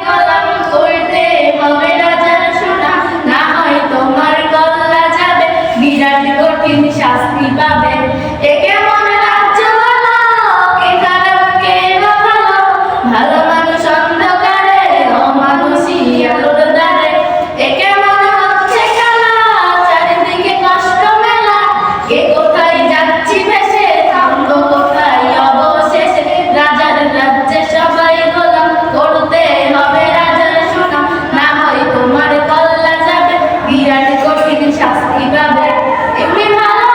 গোলাম করতে হবে রাজার সোনা, না হয় তোমার কল্লা যাবে, বিরাট কঠিন শাস্তি পাবে। এ কেমন রাজ্য বলো, কে খারাপ কে বা ভালো, ভালো মানুষ অন্ধকারে, অমানুষী আলোর দ্বারে। এ কেমন হচ্ছে খেলা, চারিদিকে কষ্ট মেলা, কে কোথায় যাচ্ছি ভেসে, থামবো কোথায় অবশেষে। রাজার রাজ্যে সবাই গোলাম করতে হবে রাজার সোনা, না হয় তোমার কল্লা যাবে, বিরাট কঠিন শাস্তি পাবে। এমনি ভালো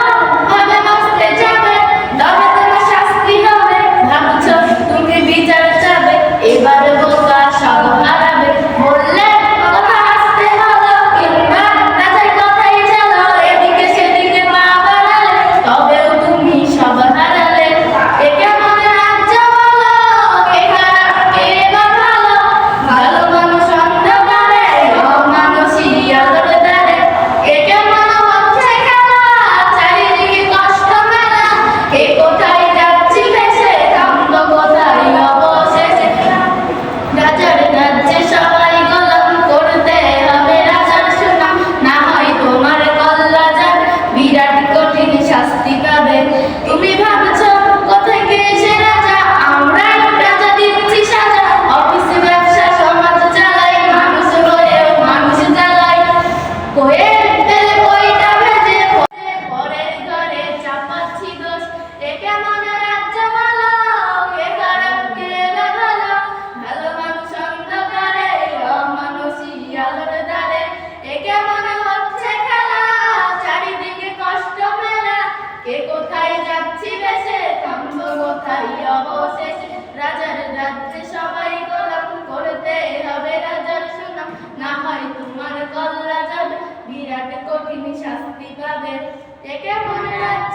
ভাবে বাঁচতে যাবে, তবে তোমার শাস্তি হবে, ভাবছো তুমি বিচার চাবে, এবার বোকা সব হারাবে। বললে কথা আসতে হলো, কিংবা রাজার কথাই চলো, এদিকে সেদিকে পা বাড়ালে, তবেও তুমি সব হারালে। এ কেমন রাজ্য বলো, কে খারাপ কে বা ভালো, ভালো মানুষ অন্ধকারে, অমানুষী আলোর দ্বারে। এ কেমন হচ্ছে খেলা, চারিদিকে কষ্ট মেলা, কে কোথায় যাচ্ছি ভেসে, থামবো কোথায় অবশেষে। রাজার রাজ্যে সবাই গোলাম করতে হবে রাজার সোনা, না হয় তোমার কল্লা যাবে, বিরাট কঠিন শাস্তি পাবে। তুমি ভাবছো কোথায় কে এসে রাজা, আমরাই রাজা দিচ্ছি সাজা, অফিসে ব্যবসা সমাজ চালাই, মানুষ হয়েও মানুষ জ্বালাই। কোয়ের তেলে কইটা ভেজে পরের ঘরে চাপাচ্ছি দোষ। এ কেমন রাজ্য বলো, কে খারাপ কে বা ভালো, ভালো মানুষ অন্ধকারে, অমানুষী আলোর দ্বারে। এ কেমন হচ্ছে খেলা, চারিদিকে কষ্ট মেলা, কে কোথায় যাচ্ছি ভেসে, থামবো কোথায় অবশেষে। রাজার রাজ্যে সবাই গোলাম করতে হবে রাজার সোনা, না হয় তোমার কল্লা যাবে, বিরাট কঠিন শাস্তি পাবে। এ কেমন রাজ্য